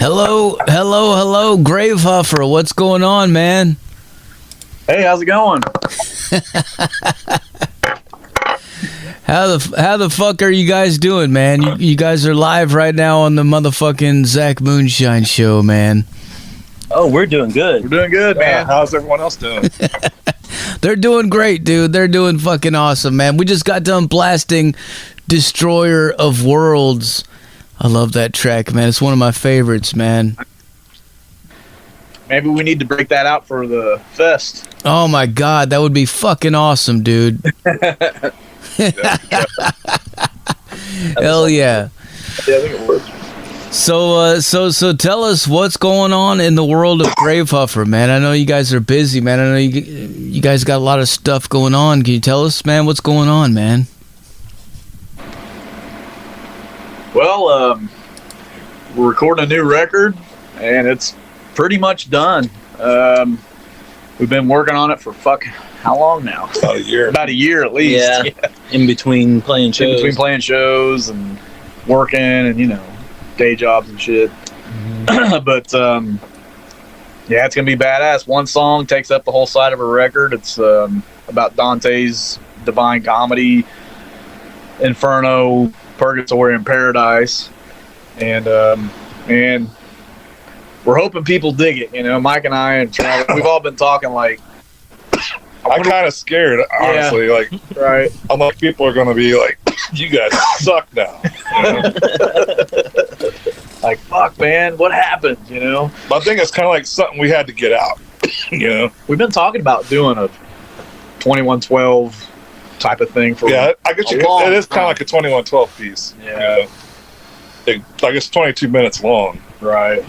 Hello, Gravehuffer. What's going on, man? Hey, how's it going? How the fuck are you guys doing, man? You guys are live right now on the motherfucking Zach Moonshine show, man. Oh, we're doing good. We're doing good, man. How's everyone else doing? They're doing great, dude. They're doing fucking awesome, man. We just got done blasting Destroyer of Worlds. I love that track, man. It's one of my favorites, man. Maybe we need to break that out for the fest. Oh my god, that would be fucking awesome, dude. Hell yeah. Yeah, I think it would. So tell us what's going on in the world of Gravehuffer, man. I know you guys are busy, man. I know you guys got a lot of stuff going on. Can you tell us, man, what's going on, man? Well, we're recording a new record, and it's pretty much done. We've been working on it for how long now? About a year. About a year at least. Yeah. In between playing shows. In between playing shows and working and, day jobs and shit. Mm-hmm. But, yeah, it's going to be badass. One song takes up the whole side of a record. It's about Dante's Divine Comedy, Inferno, Purgatory, and Paradise. And we're hoping people dig it. Mike and I and Travis, we've all been talking like, I'm kind of scared, honestly. Yeah. Like, right? I'm like, people are going to be like, "You guys suck now." Like, fuck, man, what happened? But I think it's kind of like something we had to get out. We've been talking about doing a 2112 type of thing for I guess it is kind of like a 2112 piece. Yeah. Like it's 22 minutes long. Right.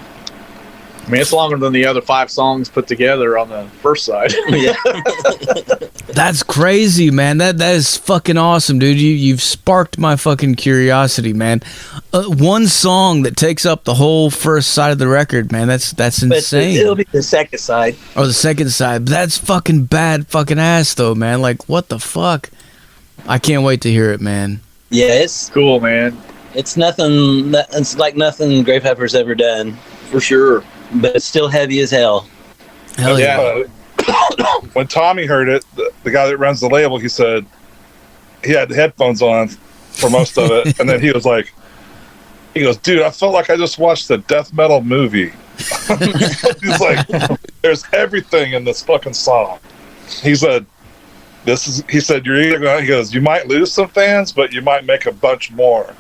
I mean, it's longer than the other 5 songs put together on the first side. Yeah. That's crazy, man. That is fucking awesome, dude. You've sparked my fucking curiosity, man. One song that takes up the whole first side of the record, man. That's insane. But it'll be the second side. Or the second side. That's fucking bad fucking ass, though, man. Like, what the fuck? I can't wait to hear it, man. Yeah, it's cool, man. It's nothing. It's like nothing Gravehuffer's ever done, for sure. But it's still heavy as hell. Hell yeah. When Tommy heard it, the guy that runs the label, he said he had the headphones on for most of it, and then he goes, "Dude, I felt like I just watched a death metal movie." He's like, "There's everything in this fucking song." He said, he said, "You're either going," he goes, "you might lose some fans, but you might make a bunch more."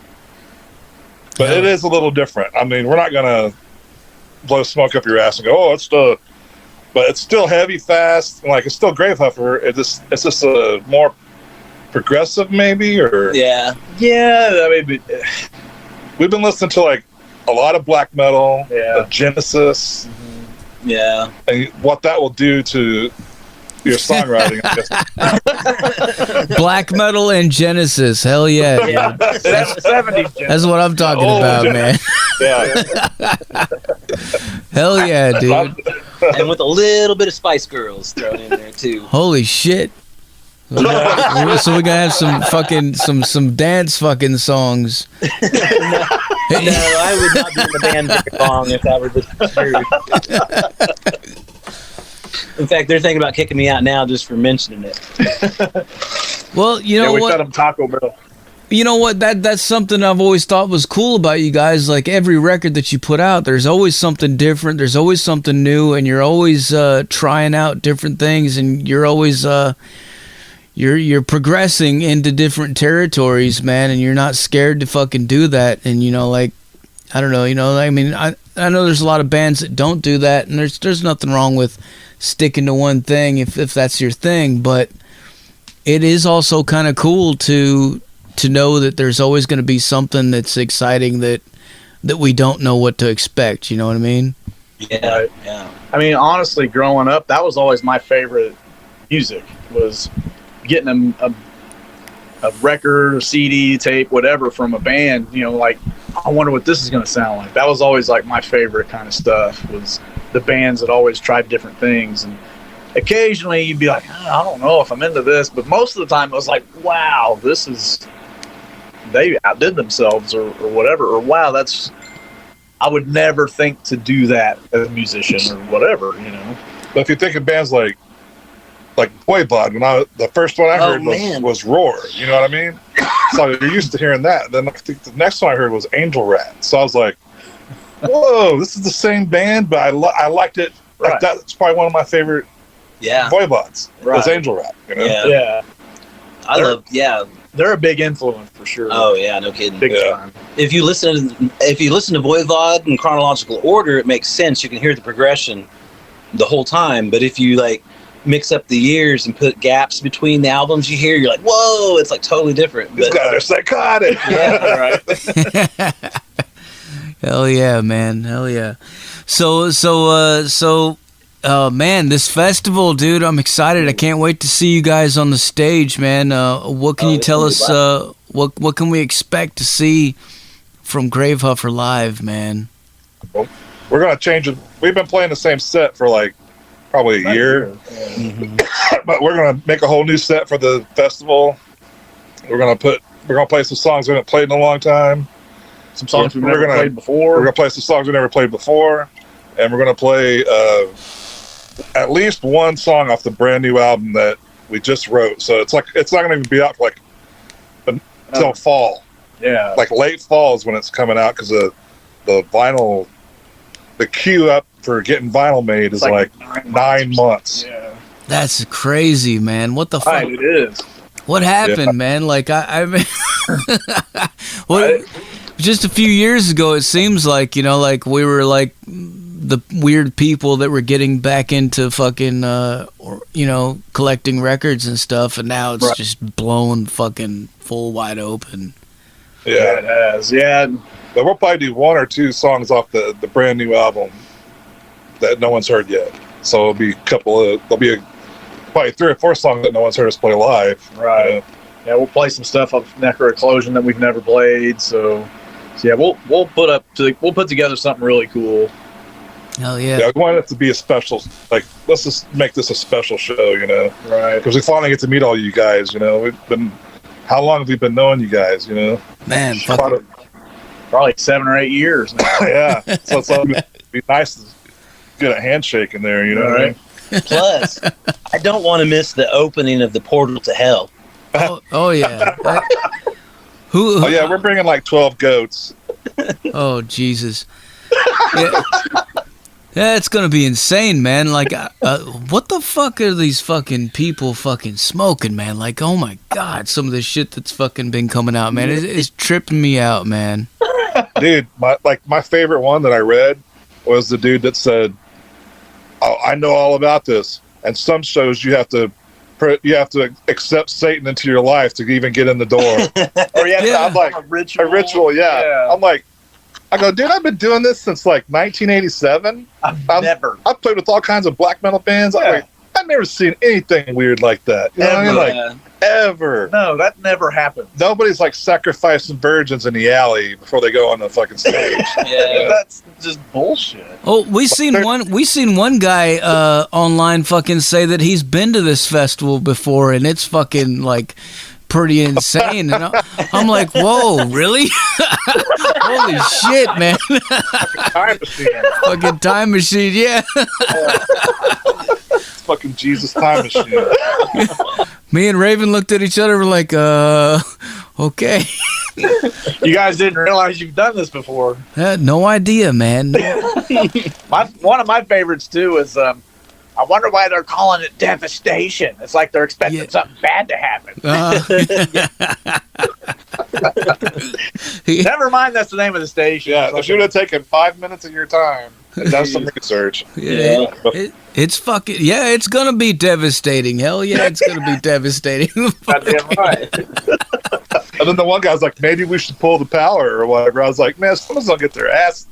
But it is a little different. I mean, we're not going to blow smoke up your ass and go, but it's still heavy, fast, and like it's still Gravehuffer. It's just a more progressive, maybe, or yeah. I mean, we've been listening to like a lot of black metal, Genesis, yeah, and what that will do to your songwriting. Black metal and Genesis. Hell yeah. 70s. That's what I'm talking about, man. Yeah. Hell yeah, dude. And with a little bit of Spice Girls thrown in there too. Holy shit. So we're gonna have some dance fucking songs. No, I would not be in the band very long if that were the truth. In fact, they're thinking about kicking me out now just for mentioning it. Well, you know we what? fed them Taco Bell. You know what? That's something I've always thought was cool about you guys. Like every record that you put out, there's always something different. There's always something new, and you're always trying out different things, and you're always you're progressing into different territories, man. And you're not scared to fucking do that. And I don't know. I mean, I know there's a lot of bands that don't do that, and there's nothing wrong with sticking to one thing if that's your thing. But it is also kind of cool to know that there's always going to be something that's exciting that we don't know what to expect. You know what I mean? Yeah, right. Yeah. I mean, honestly, growing up, that was always my favorite music, was getting a record or CD, tape, whatever from a band, like, I wonder what this is going to sound like. That was always like my favorite kind of stuff, was the bands that always tried different things. And occasionally you'd be like, I don't know if I'm into this, but most of the time it was like, wow, they outdid themselves or whatever, or wow, I would never think to do that as a musician or whatever, you know. But if you think of bands like Voivod, the first one I heard was Roar. You know what I mean? So you're used to hearing that. Then I think the next one I heard was Angel Rat. So I was like, whoa, this is the same band, but I liked it. Like, that's probably one of my favorite Voivods. Was Angel Rat. You know? Yeah. They're a big influence for sure. Oh yeah, no kidding. Big time. If you listen to Voivod in chronological order, it makes sense. You can hear the progression the whole time. But if you like mix up the years and put gaps between the albums you hear, you're like, whoa, it's like totally different. These guys are psychotic. Yeah, right. Hell yeah, man. Hell yeah. So, man, this festival, dude, I'm excited. I can't wait to see you guys on the stage, man. What can you tell us? What can we expect to see from Gravehuffer live, man? Well, we're gonna change it. We've been playing the same set for like probably a year, but we're gonna make a whole new set for the festival. We're gonna play some songs we haven't played in a long time. Some songs we've never played before. We're gonna play some songs we never played before, and we're gonna play at least one song off the brand new album that we just wrote. So it's not gonna even be out for like until fall. Yeah, like late fall is when it's coming out because the vinyl, the queue up for getting vinyl made is like 9 months. Yeah, that's crazy, man. What the fuck? Right, it is. What happened, man? Like I mean, just a few years ago, it seems like, you know, like we were like the weird people that were getting back into fucking, you know, collecting records and stuff, and now it's just blown fucking full wide open. Yeah, it has. Yeah, but we'll probably do one or two songs off the brand new album that no one's heard yet. So it'll be probably 3 or 4 songs that no one's heard us play live. Right. Yeah, we'll play some stuff off Necro-Eclosion that we've never played. So yeah, we'll put together something really cool. Hell yeah! Yeah, we want it to be a special. Like, let's just make this a special show, you know? Right. Because we finally get to meet all you guys. You know, how long have we been knowing you guys? You know, man, probably 7 or 8 years now. Yeah. So it'd be nice to get a handshake in there. You know, right? Plus, I don't want to miss the opening of the portal to hell. Oh yeah. Oh yeah, we're bringing like 12 goats. Oh Jesus. Yeah, it's gonna be insane, man. Like, what the fuck are these fucking people fucking smoking, man? Like, oh my god, some of the shit that's fucking been coming out, man, it's tripping me out, man. Dude, my favorite one that I read was the dude that said, "Oh, I know all about this. And some shows you have to accept Satan into your life to even get in the door." Or I'm like, a ritual, yeah. I'm like, I go, dude, I've been doing this since like 1987. I've played with all kinds of black metal bands. I'm like, I've never seen anything weird like that. You know what I mean? Like, ever. No, that never happened. Nobody's like sacrificing virgins in the alley before they go on the fucking stage. Yeah, that's just bullshit. Oh, we seen one guy online fucking say that he's been to this festival before, and it's fucking like pretty insane. And I'm like, whoa, really? Holy shit, man. Time machine. Fucking time machine, yeah. Fucking Jesus time machine. Me and Raven looked at each other, we're like, okay. You guys didn't realize you've done this before. No idea, man. One of my favorites too is I wonder why they're calling it Devastation. It's like they're expecting something bad to happen. Never mind, that's the name of the station. Yeah, it should have taken 5 minutes of your time and done some research. It's fucking, it's gonna be devastating. Hell yeah, it's gonna be devastating. Goddamn right. And then the one guy's like, maybe we should pull the power or whatever. I was like, man, someone's gonna get their ass.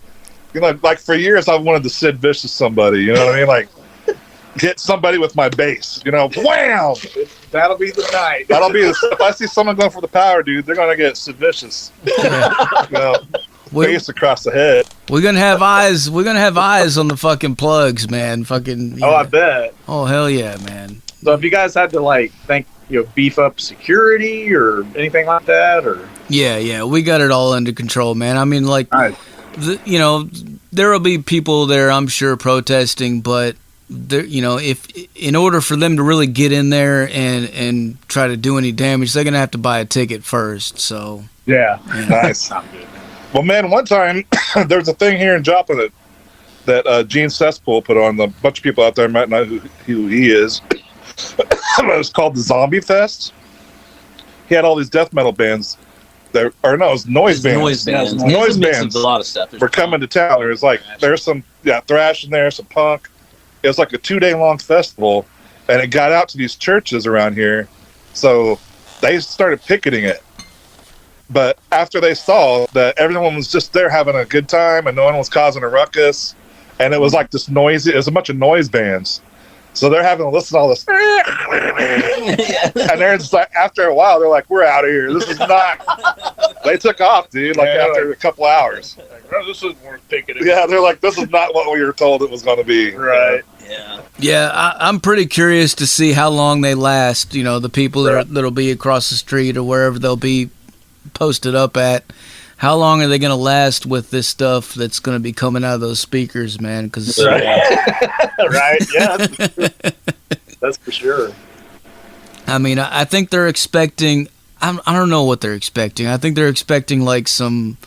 You know, like for years I wanted to Sid Vicious somebody. You know what I mean? Like, get somebody with my bass. You know, wham! That'll be the night. That'll be if I see someone going for the power, dude, they're gonna get Sid Vicious. You know, bass across the head. We're gonna have eyes. We're gonna have eyes on the fucking plugs, man. Fucking. Yeah. Oh, I bet. Oh hell yeah, man. So if you guys had to like beef up security or anything like that, or yeah, we got it all under control, man. I mean, like, nice. you know, there will be people there, I'm sure, protesting, but there, you know, if in order for them to really get in there and try to do any damage, they're gonna have to buy a ticket first. So Yeah. Nice. Well, man, one time there was a thing here in Joplin that Gene Cesspool put on. A bunch of people out there might not know who he is. It was called the Zombie Fest. He had all these death metal bands. It was noise bands. Noise bands. Yeah, noise It's a mix bands. of a lot of stuff. We're coming to town. There's like there's some thrash in there, some punk. It was like a 2-day long festival, and it got out to these churches around here. So they started picketing it. But after they saw that everyone was just there having a good time and no one was causing a ruckus, and it was like this noisy, it was a bunch of noise bands. So they're having to listen to all this. And they're just like, after a while, they're like, we're out of here. This is not. They took off, dude, like after a couple hours. Like, oh, this isn't worth picking. Yeah, they're like, this is not what we were told it was going to be. Right. Yeah. yeah, I'm pretty curious to see how long they last. You know, the people that'll be across the street or wherever they'll be posted up at. How long are they going to last with this stuff that's going to be coming out of those speakers, man? Because Right. Yeah. That's for sure. I mean, I think they're expecting. I don't know what they're expecting. I think they're expecting like some.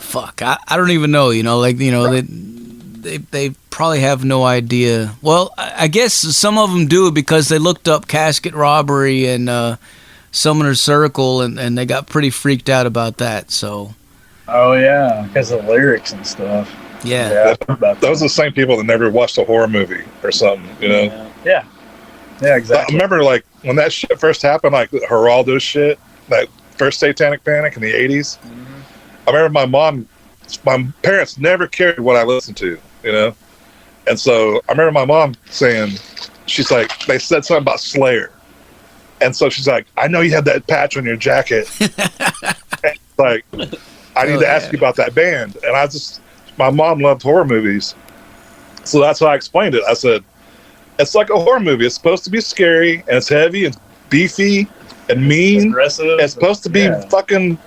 Fuck, I don't even know. You know, like, you know, they probably have no idea. Well, I guess some of them do because they looked up casket robbery and Summoner's Circle, and they got pretty freaked out about that. So. Oh yeah, because of the lyrics and stuff. Yeah. Those are the same people that never watched a horror movie or something, you know? Yeah. Yeah, exactly. I remember, like, when that shit first happened, like, Geraldo shit, that first Satanic Panic in the 80s. Mm-hmm. I remember my parents never cared what I listened to, you know? And so I remember my mom saying, she's like, they said something about Slayer. And so she's like, I know you have that patch on your jacket. And like, I need to ask you about that band. And my mom loved horror movies. So that's how I explained it. I said, it's like a horror movie. It's supposed to be scary, and it's heavy, and beefy, and mean. Aggressive. It's supposed to be fucking,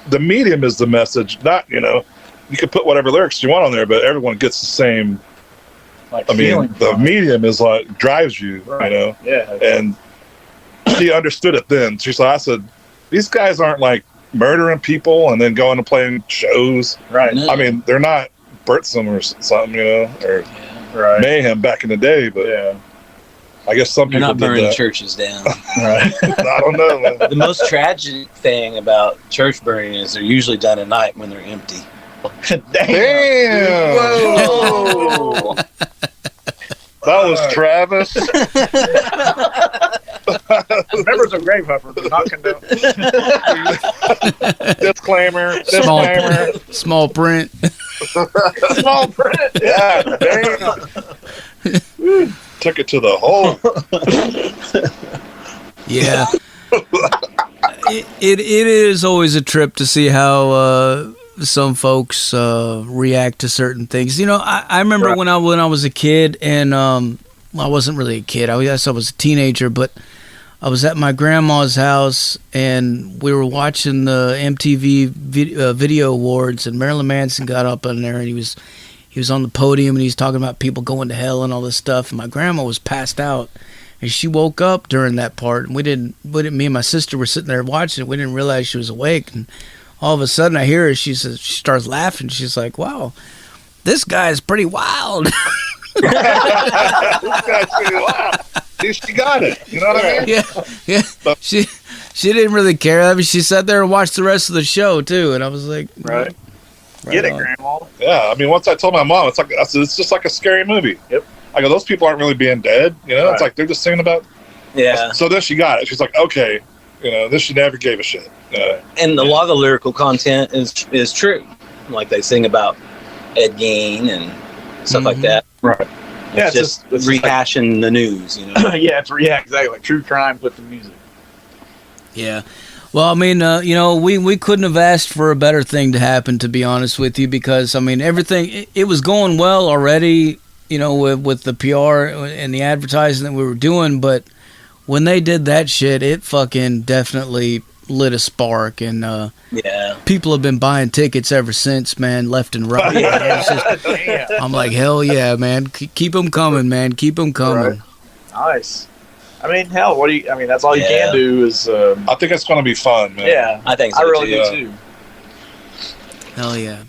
the medium is the message. Not, you know, you can put whatever lyrics you want on there, but everyone gets the same. Like, I mean, the medium is like, drives you, right. You know? Yeah. And she understood it then. She's like, I said, these guys aren't like murdering people and then going to playing shows. Right. No. I mean, they're not Bertram or something, you know, or Right. Mayhem back in the day, but I guess some They're people not did burning that. churches down. Right. I don't know, man. The most tragic thing about church burning is they're usually done at night when they're empty. Damn! Whoa! That was Travis. Members of Gravehuffer do not condone. Disclaimer. Small print. Small print. Yeah, damn. Took it to the hole. Yeah. It is always a trip to see how some folks react to certain things. You know, I remember when I was a kid, and I wasn't really a kid. I guess I was a teenager, but I was at my grandma's house, and we were watching the MTV Video Awards, and Marilyn Manson got up in there, and he was on the podium, and he's talking about people going to hell and all this stuff. And my grandma was passed out, and she woke up during that part, and me and my sister were sitting there watching it. We didn't realize she was awake, and all of a sudden I hear her. She starts laughing. She's like, "Wow, this guy is pretty wild." This guy's pretty wild. She got it. You know what I mean? Yeah. She didn't really care. I mean, she sat there and watched the rest of the show too, and I was like, Right. Right Get it, on. Grandma. Yeah, I mean, once I told my mom, I said, it's just like a scary movie. Yep. I go, those people aren't really being dead. You know, Right. it's like they're just singing about. Yeah. So then she got it. She's like, okay, you know, this she never gave a shit. And a lot of the lyrical content is true. Like they sing about Ed Gein and stuff like that. Right. Yeah, It's just rehashing the news, you know. Yeah, exactly. Like true crime with the music. Yeah. Well, I mean, you know, we couldn't have asked for a better thing to happen, to be honest with you, because, I mean, everything, it was going well already, you know, with the PR and the advertising that we were doing, but when they did that shit, it fucking definitely lit a spark, and Yeah. people have been buying tickets ever since, man, left and right. It's just- Damn. I'm like, hell yeah, man, keep them coming, man, keep them coming. Right. Nice. I mean, hell, what do you? I mean, that's all you Yeah. can do is. I think it's going to be fun, man. Yeah, I think so, I really too. do too. Hell yeah.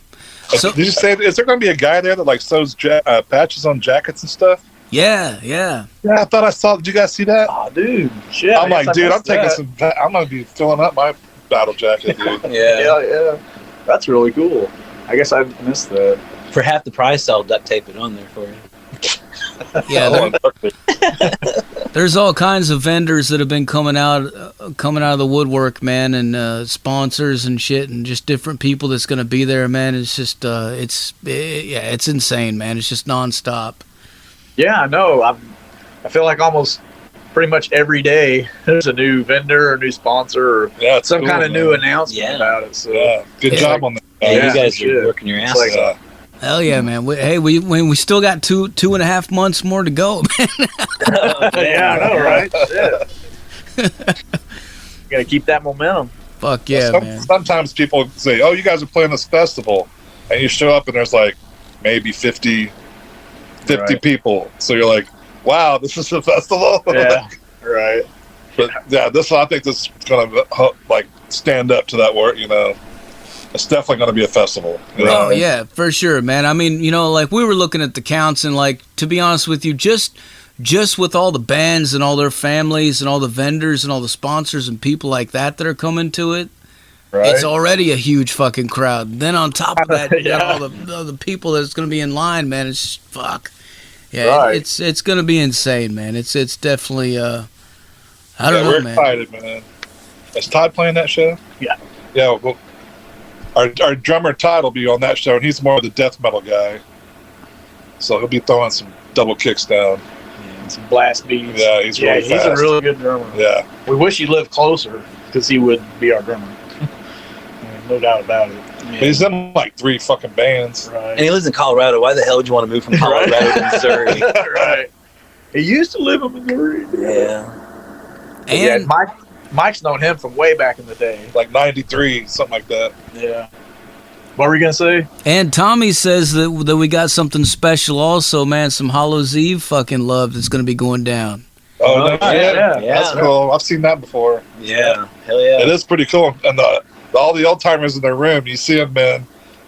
So, did you say, is there going to be a guy there that like sews patches on jackets and stuff? Yeah. Yeah, I thought I saw. Did you guys see that? Oh, dude, shit. I'm I guess like, I dude, I'm missed taking that. some. I'm going to be filling up my battle jacket, dude. Yeah. Yeah. That's really cool. I guess I missed that. For half the price, I'll duct tape it on there for you. Yeah, Oh, there's all kinds of vendors that have been coming out of the woodwork, man, and sponsors and shit, and just different people that's going to be there, man. It's just, it's insane, man. It's just nonstop. Yeah, I know. I feel like almost pretty much every day there's a new vendor or new sponsor or yeah, it's some cool, kind of man. new announcement Yeah. about it. So Yeah, good Yeah. job on that. Yeah, Yeah, you guys shit. are working your ass It's like, off. Hell yeah, man. We still got two and a half months more to go, man. yeah, I know, right? Yeah. Gotta keep that momentum. Fuck yeah, man. Sometimes people say, "Oh, you guys are playing this festival," and you show up and there's like maybe 50 Right. people. So you're like, "Wow, this is a festival." Yeah, right. But yeah, I think this is gonna like stand up to that word. You know, it's definitely gonna be a festival. You know? Oh yeah, for sure, man. I mean, like we were looking at the counts, and like to be honest with you, just with all the bands and all their families and all the vendors and all the sponsors and people like that are coming to it, Right. it's already a huge fucking crowd. Then on top of that, you got Yeah. all the people that's going to be in line, man. It's fuck. Yeah, Right. it's going to be insane, man. It's definitely I don't know, we're man. excited, man. Is Todd playing that show? Yeah. Yeah. Well, our drummer Todd will be on that show, and he's more of the death metal guy. So he'll be throwing some double kicks down. Some blast beats. Yeah, he's really he's fast. a really good drummer. Yeah. We wish he lived closer because he would be our drummer. No doubt about it. He's in like 3 fucking bands. Right. And he lives in Colorado. Why the hell would you want to move from Colorado to Missouri? Right. He used to live in Missouri. Yeah. And yeah, Mike's known him from way back in the day. Like 93, something like that. Yeah. What were you gonna say? And Tommy says that we got something special also, man. Some Hallows Eve fucking love that's going to be going down. Oh, Oh, no, yeah. That's cool. I've seen that before. Yeah. Hell yeah. It is pretty cool. And all the old timers in their room, you see them, man.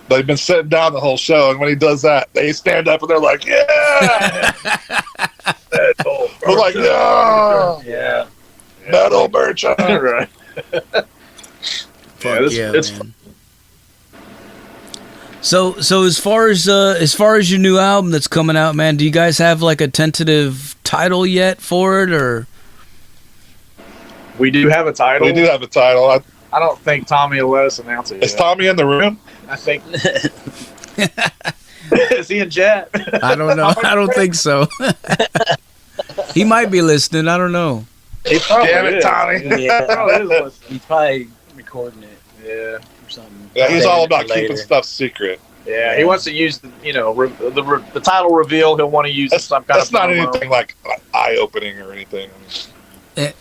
They've been sitting down the whole show, and when he does that, they stand up and they're like, "Yeah!" We're like, "Yeah, Yeah. metal merchant." Right. Fuck it's- yeah, it's man. So as far as your new album that's coming out, man, do you guys have like a tentative title yet for it, or? We do have a title. We do have a title. I don't think Tommy will let us announce it Is yet. Tommy in the room? I think. Is he in chat? I don't know. I don't think so. He might be listening. I don't know. He probably Damn it, is. Tommy. He probably is listening. He's probably recording it Yeah. or something. Yeah, he's Saving all it about for later. keeping stuff secret. Yeah, he wants to use the the title reveal. He'll want to use That's, some kind that's of not promo. anything like eye-opening or anything.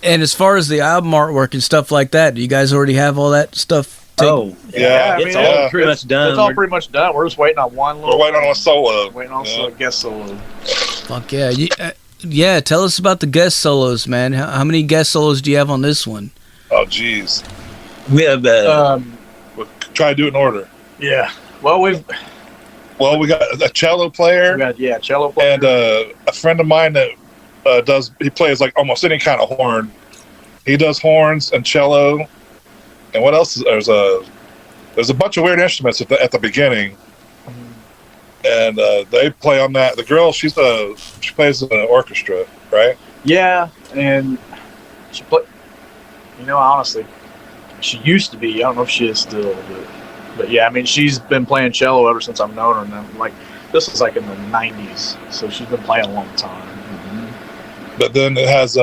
And as far as the album artwork and stuff like that, do you guys already have all that stuff? Oh, Yeah, it's I mean, all pretty much done. It's all pretty much done. We're just waiting on one We're little. waiting on a solo. Waiting on Yeah. a guest solo. Fuck yeah. Yeah, tell us about the guest solos, man. How many guest solos do you have on this one? Oh, jeez. we have We'll try to do it in order. Yeah. Well, Well, we got a cello player. cello player. And a friend of mine that he plays like almost any kind of horn. He does horns and cello, and what else? There's a bunch of weird instruments at the beginning, and they play on that. The girl, she plays in an orchestra, right? Yeah, and she play. Honestly, she used to be. I don't know if she is still, but yeah. I mean, she's been playing cello ever since I've known her. And I'm like, this was like in the '90s, so she's been playing a long time. But then it has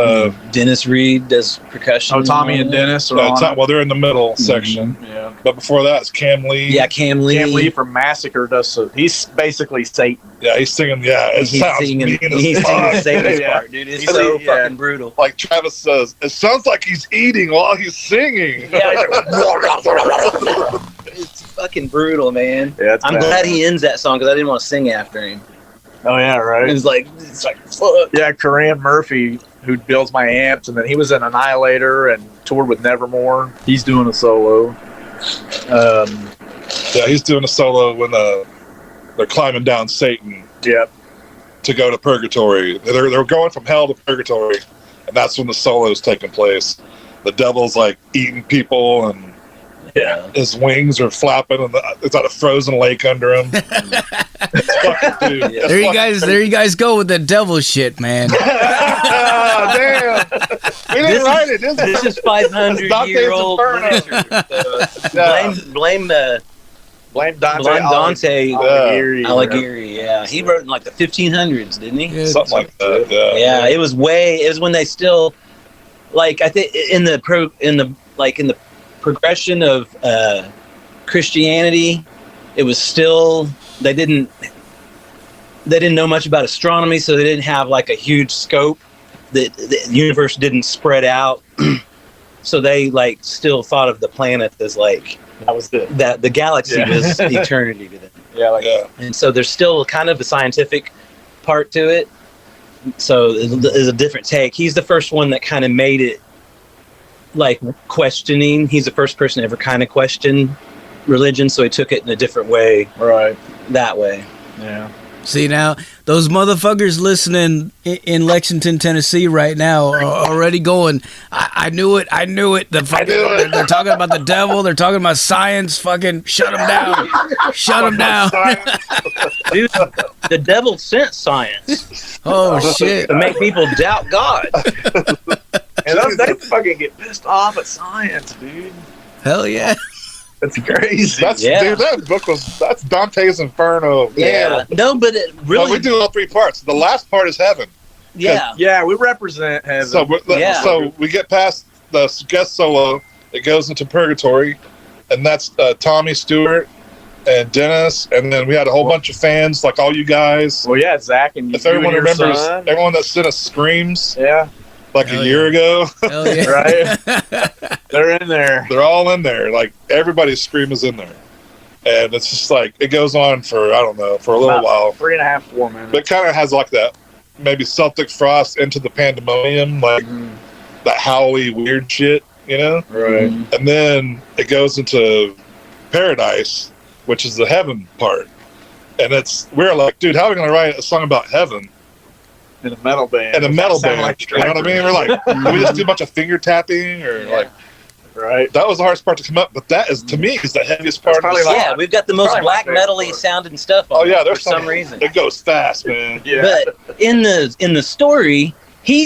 Dennis Reed does percussion. Oh, Tommy and Dennis are on it. well, they're in the middle section. Yeah. But before that, it's Cam Lee. Yeah, Cam Lee. Cam Lee from Massacre does so. He's basically Satan. Yeah, he's singing. Yeah, it He's sounds singing. mean as He's fuck. singing Satan's Yeah. part, dude. It's He's so yeah. fucking brutal. Like Travis says, it sounds like he's eating while he's singing. Yeah, it's fucking brutal, man. Yeah, it's I'm bad. glad he ends that song because I didn't want to sing after him. Oh yeah, right. It's like fuck. Yeah, Corinne Murphy, who builds my amps, and then he was in Annihilator and toured with Nevermore. He's doing a solo. Yeah, he's doing a solo when they're climbing down Satan Yep. to go to purgatory. They're going from hell to purgatory, and that's when the solo's taking place. The devil's like eating people, and Yeah. his wings are flapping, and it's got a frozen lake under him. It's fucking, dude. Yeah. There you guys go with the devil shit, man. Damn, we didn't write it. Did we? This is 500-year-old Dante's literature. Blame Blame Dante. Dante Alighieri. Alighieri. Yeah, he wrote in like the 1500s, didn't he? Yeah. Something like that. Yeah, it was when they still, like, I think in the progression of Christianity, it was still they didn't know much about astronomy, so they didn't have like a huge scope. The universe didn't spread out, so they like still thought of the planet as like That was it. that the galaxy was eternity to them. Yeah, like Yeah. And so there's still kind of a scientific part to it. So there's a different take. He's the first one that kind of made it like questioning. He's the first person to ever kind of question religion, so he took it in a different way right. that way. Yeah. See now, those motherfuckers listening in Lexington, Tennessee right now are already going, I knew it. The fucking, they're talking about the devil. They're talking about science. Fucking shut them down. Shut them down. Dude, the devil sent science Oh, shit. to make people doubt God. And they fucking get pissed off at science, dude. Hell yeah. That's crazy. Yeah. Dude, that's Dante's Inferno. Yeah. No, but it Well, really. we do all three parts. The last part is heaven. Yeah. Yeah, we represent heaven. So, Yeah. so we get past the guest solo. It goes into purgatory, and that's Tommy Stewart and Dennis, and then we had a whole bunch of fans, like all you guys. Well, yeah, Zach and If everyone you and your remembers, son. everyone that sent us screams Yeah, like Hell a year ago, Hell yeah. right. They're in there. they're all in there. Like everybody's scream is in there, and it's just like it goes on for I don't know for a little About while. 3.5, 4 minutes. But it kind of has like that maybe Celtic Frost into the Pandemonium, like that howly weird shit, you know? Right. And then it goes into Paradise, which is the heaven part. And we're like, dude, how are we going to write a song about heaven In a metal band. in a metal Sound band? like You know what I mean? We're like, can we just do a bunch of finger tapping or like, Right. that was the hardest part to come up. But that is, to me, is the heaviest part of the probably song. like- Yeah, we've got the most Probably my black favorite metal-y part. sounding stuff Oh on yeah, it there's for some reason. It goes fast, man. Yeah. But in the story,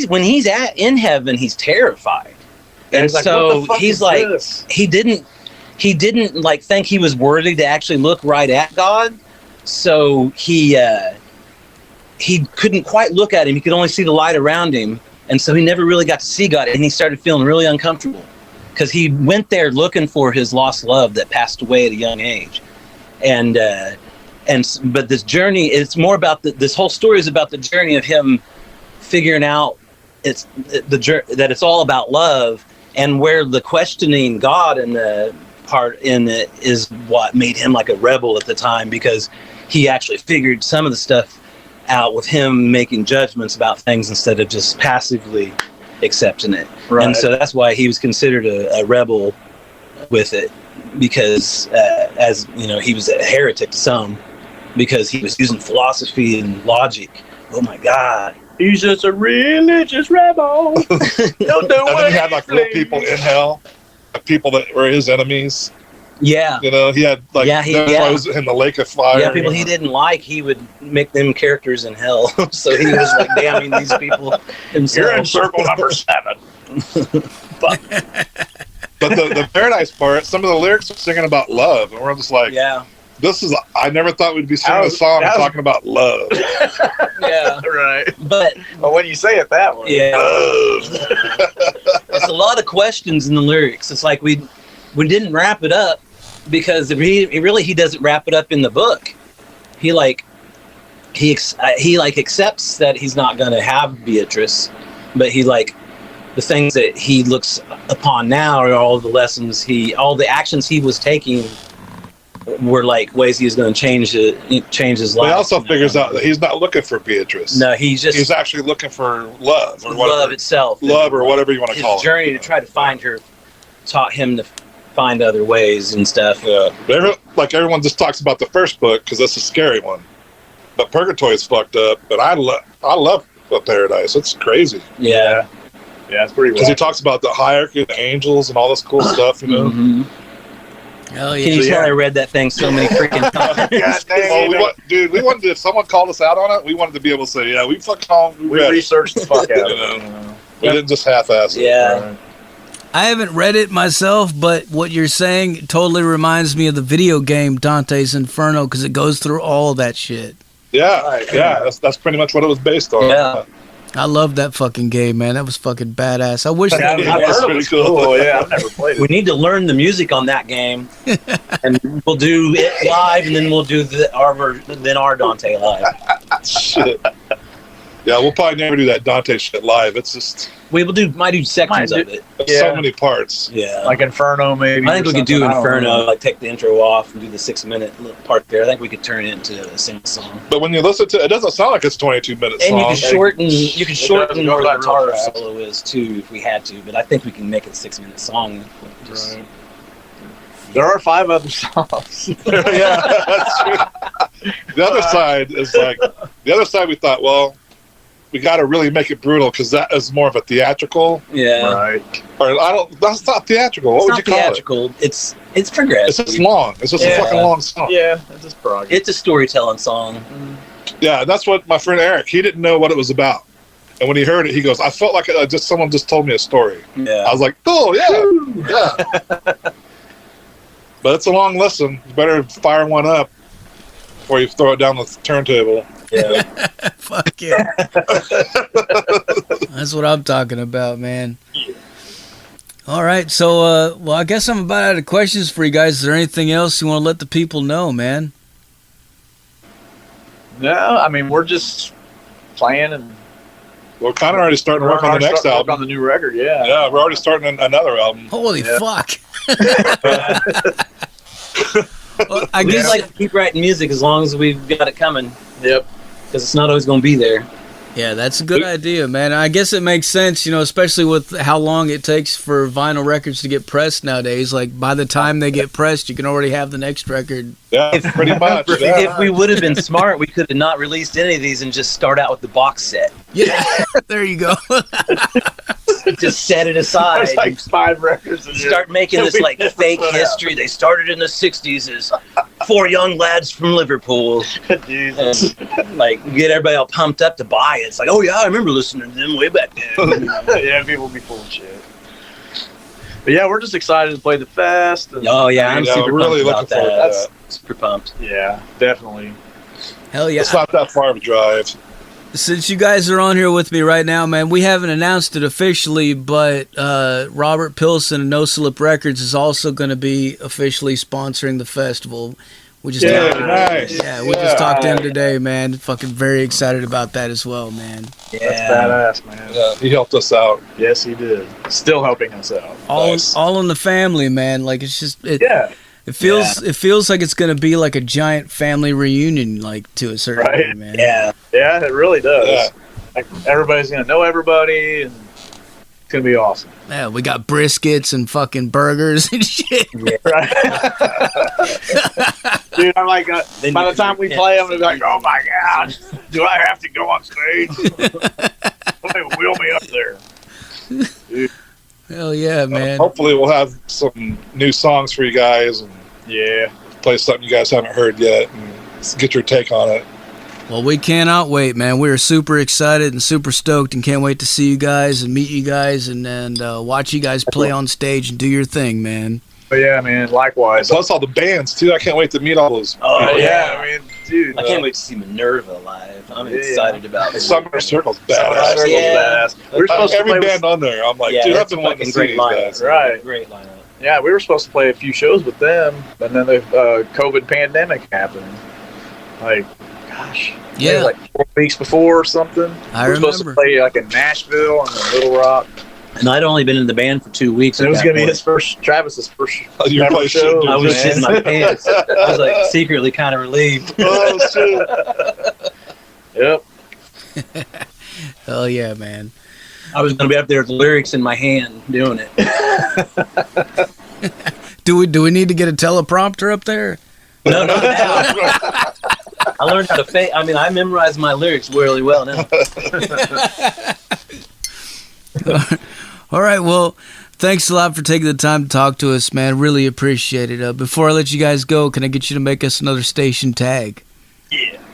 when he's in heaven, he's terrified, and he's like, so "What the fuck he's is like, this?" he didn't like think he was worthy to actually look right at God, so he couldn't quite look at him. He could only see the light around him, and so he never really got to see God, and he started feeling really uncomfortable because he went there looking for his lost love that passed away at a young age, but this journey, it's more about this whole story is about the journey of him figuring out that it's all about love, and where the questioning God and the part in it is what made him like a rebel at the time, because he actually figured some of the stuff out with him making judgments about things instead of just passively accepting it. Right. And so that's why he was considered a rebel with it, because as you know, he was a heretic to some because he was using philosophy and logic. Oh my God. He's just a religious rebel. Don't do And then what he had like real please. people in hell, like people that were his enemies. Yeah. You know, he had like those in the lake of fire. Yeah, people he didn't like, he would make them characters in hell. So he was like damning these people himself. You're in circle number 7. But the Paradise part, some of the lyrics are singing about love, and we're just like, Yeah. I never thought we'd be singing a song talking about love. Yeah. Right. But when you say it that way. Yeah. It's a lot of questions in the lyrics. It's like we didn't wrap it up because he doesn't wrap it up in the book. He accepts that he's not going to have Beatrice, but the things that he looks upon now are all the lessons all the actions he was taking were like ways he was going to change his life. But he also figures out that he's not looking for Beatrice. No, he's actually looking for love or whatever. Love itself. Love or whatever you want to call it. His journey to try to find her taught him to find other ways and stuff. Yeah. But everyone just talks about the first book because that's a scary one. But Purgatory is fucked up. But I love Paradise. It's crazy. Yeah. Yeah, it's pretty because he talks about the hierarchy of the angels and all this cool stuff, you know. Mm-hmm. Hell yeah. Can you tell I read that thing so many freaking times? We wanted if someone called us out on it, we wanted to be able to say, yeah, we researched the fuck out of it. We didn't just half-ass it. Yeah. Right. I haven't read it myself, but what you're saying totally reminds me of the video game Dante's Inferno because it goes through all of that shit. Yeah, right. Yeah, that's pretty much what it was based on. Yeah. I love that fucking game, man. That was fucking badass. I wish I've heard it was cool. Yeah, I've never played it. We need to learn the music on that game, and we'll do it live, and then we'll do our Dante live. Shit. Yeah, we'll probably never do that Dante shit live. It's just might do sections of it. So many parts. Yeah, like Inferno maybe. I think we could do Inferno, like take the intro off and do the 6-minute little part there. I think we could turn it into a single song. But when you listen to it, it doesn't sound like it's 22 minutes. And you can shorten where the guitar fast. solo is too if we had to. But I think we can make it a 6-minute song. Right. There are 5 other songs. Yeah, that's true. The other side we thought, well, we got to really make it brutal because that is more of a theatrical. Yeah. Right. Or that's not theatrical. What would you call theatrical. It's progressive. It's just long. It's just a fucking long song. Yeah, it's just progress. It's a storytelling song. Yeah, that's what my friend Eric, he didn't know what it was about. And when he heard it, he goes, I felt like someone just told me a story. Yeah. I was like, cool, yeah. But it's a long listen. You better fire one up before you throw it down the turntable. Yeah. Fuck yeah. That's what I'm talking about, man. Yeah. All right, so well, I guess I'm about out of questions for you guys. Is there anything else you want to let the people know, man? No, I mean we're just playing and we're kind of already starting to work on the next album. On the new record, yeah. Yeah, we're already starting another album. Holy fuck. Well, I We guess just like to keep writing music as long as we've got it coming. Yep. Because it's not always going to be there. yeah, that's a good idea, man. I guess it makes sense, especially with how long it takes for vinyl records to get pressed nowadays. Like, by the time they get pressed, you can already have the next record. Yeah, pretty much. Yeah. If we would have been smart, we could have not released any of these and just start out with the box set. Yeah, there you go. Just set it aside. There's like 5 records. And Start making this like fake history. They started in the 60s as 4 young lads from Liverpool. Jesus. And, like, get everybody all pumped up to buy it. It's like, oh yeah, I remember listening to them way back then. Yeah, people be full of shit. But yeah, we're just excited to play the fest. And, Oh yeah, I'm super really pumped looking about forward to that. Super pumped. yeah, definitely. Hell yeah. It's not that far of a drive. Since you guys are on here with me right now, man, we haven't announced it officially, but Robert Pilson and No Slip Records is also going to be officially sponsoring the festival. We just Nice. just talked to him today, man. Fucking very excited about that as well, man. Yeah. That's badass, man. Yeah, he helped us out. Yes, he did. Still helping us out. All in the family, man. Like, it's just It feels like it's gonna be like a giant family reunion, like, to a certain Right. degree, man. Yeah. Yeah, it really does. Yeah. Like, everybody's gonna know everybody, and it's gonna be awesome. Yeah, we got briskets and fucking burgers and shit. Right? Dude, I'm like, by the time we play, I'm gonna be like, oh my god, do I have to go on stage? Somebody wheel me up there. Dude. Hell yeah, man. Hopefully we'll have some new songs for you guys and play something you guys haven't heard yet and get your take on it. Well, we cannot wait, man. We are super excited and super stoked and can't wait to see you guys and meet you guys and watch you guys play on stage and do your thing, man. But yeah, man. Likewise. Plus all the bands too. I can't wait to meet all those. Oh yeah, I mean, dude. I can't wait to see Minerva live. I'm excited about it. Summer Circle's Summer badass. Circle's Yeah. badass. We were supposed to Every play band on there, I'm like, Yeah, dude, I've it's been a wanting to fucking see great these lineup. guys. Right. Great lineup. Yeah, we were supposed to play a few shows with them, and then the COVID pandemic happened. Like, gosh, Yeah. maybe like 4 weeks before or something. I we were supposed to remember. play like in Nashville and then Little Rock. And I'd only been in the band for 2 weeks. And it at was that going to be point. his first, Travis's first Your ever place show. shouldn't I was man. shitting my pants. I was like secretly kind of relieved. Oh shit! Yep. Hell yeah, man. I was going to be up there with the lyrics in my hand doing it. Do we need to get a teleprompter up there? No, not now. I learned how to fake. I mean, I memorized my lyrics really well now. All right, well, thanks a lot for taking the time to talk to us, man. Really appreciate it. Before I let you guys go, can I get you to make us another station tag?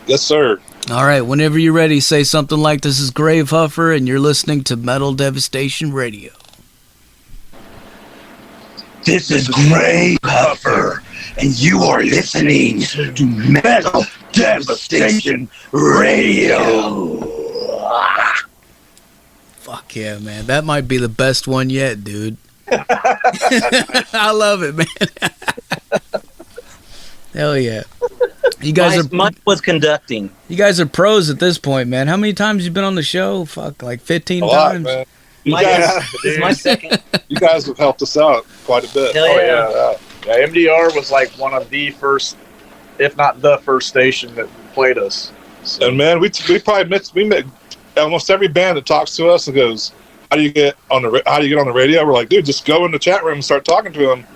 Yes, sir. All right, whenever you're ready, say something like, "This is Gravehuffer, and you're listening to Metal Devastation Radio." This is Gravehuffer, and you are listening to Metal Devastation Radio. Fuck yeah, man. That might be the best one yet, dude. I love it, man. Hell yeah. You guys Mike was conducting. You guys are pros at this point, man. How many times you been on the show? Fuck, like 15 A lot, times? man. You Mike, guys, this is my second. you guys have helped us out quite a bit. Hell Oh, yeah. yeah. MDR was like one of the first, if not the first station that played us. So, And man, we probably met almost every band that talks to us and goes, "How do you get on the radio?" We're like, "Dude, just go in the chat room and start talking to them."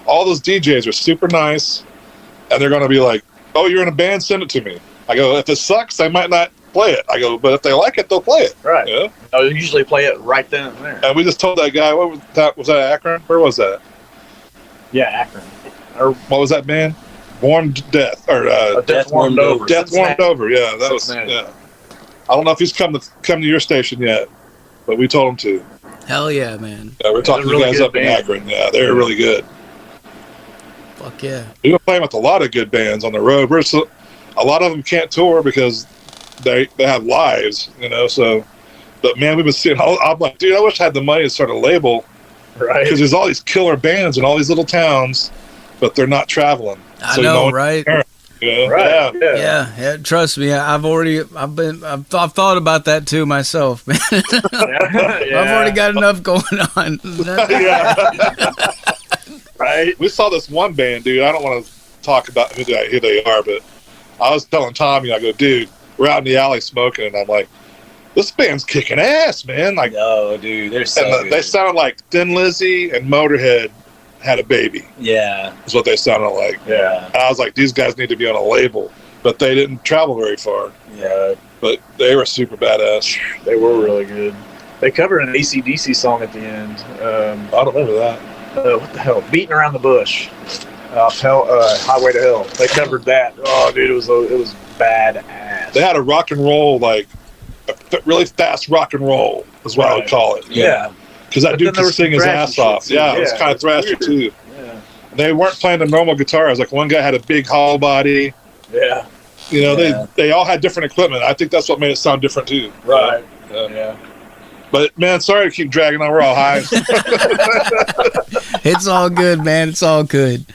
All those DJs are super nice, and they're going to be like, "Oh, you're in a band? Send it to me." I go, "If it sucks, I might not play it." I go, "But if they like it, they'll play it." right. Yeah. I usually play it right then and there. And we just told that guy, what was that? Was that Akron? Where was that? Yeah, Akron. Or What was that band? Warmed Death or Death Warmed Over. Death Warmed Over. Yeah, that was. Cincinnati. Yeah. I don't know if he's come to your station yet, but we told him to. Hell yeah, man. Yeah, we're talking to really you guys good up in band. Akron. Yeah, they're really good. Fuck yeah. We've been playing with a lot of good bands on the road. A lot of them can't tour because they have lives, you know. So, but man, we've been seeing. I'm like, dude, I wish I had the money to start a label Right. because there's all these killer bands in all these little towns, but they're not traveling. I So know, no one- right? You know? Right. Yeah. Yeah, trust me. I've thought about that too myself, man. I've already got enough going on. Right. We saw this one band, dude. I don't want to talk about who they are, but I was telling Tommy, I go, dude, we're out in the alley smoking, and I'm like, this band's kicking ass, man. Like, Oh, dude, they're so and good. they sound like Thin Lizzy and Motorhead had a baby. Yeah, Is what they sounded like. Yeah. And I was like, these guys need to be on a label, but they didn't travel very far. yeah. But they were super badass. They were really good. They covered an AC/DC song at the end. I don't remember that. What the hell? Beating Around the Bush. Highway to Hell. They covered that. Oh, dude, it was badass. They had a rock and roll, like a really fast rock and roll, is what I would Right. call it. Yeah. Because that But dude then there could was some sing his thrashy ass shit, off. too. Yeah, it was Yeah, kind of it's thrashy weird. too. Yeah. They weren't playing the normal guitars. Like one guy had a big hollow body. Yeah. You know, Yeah. they all had different equipment. I think that's what made it sound different too. Right. Yeah. Yeah. But man, sorry to keep dragging on. We're all high. It's all good, man. It's all good.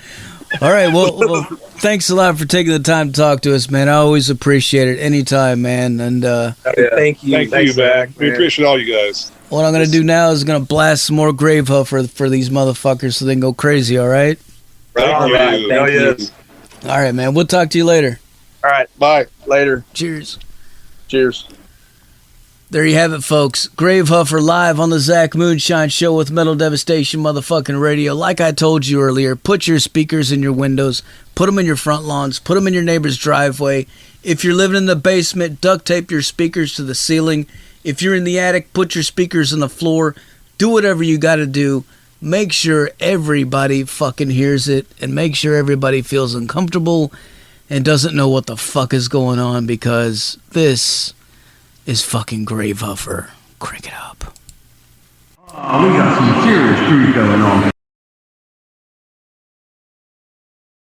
All right. Well, thanks a lot for taking the time to talk to us, man. I always appreciate it anytime, man. And Thank you. Thank Thanks, you, man. Zach, We man. appreciate all you guys. what I'm going to do now is going to blast some more Gravehuffer for these motherfuckers so they can go crazy, all right? Thank All you. right. Thank Hell you. yes. All right, man. We'll talk to you later. All right. Bye. Later. Cheers. Cheers. There you have it, folks. Gravehuffer live on the Zach Moonshine Show with Metal Devastation motherfucking radio. Like I told you earlier, put your speakers in your windows, put them in your front lawns, put them in your neighbor's driveway. If you're living in the basement, duct tape your speakers to the ceiling. If you're in the attic, put your speakers on the floor. Do whatever you got to do. Make sure everybody fucking hears it and make sure everybody feels uncomfortable and doesn't know what the fuck is going on, because this is fucking Gravehuffer. Crank it up. We got some serious truth going on.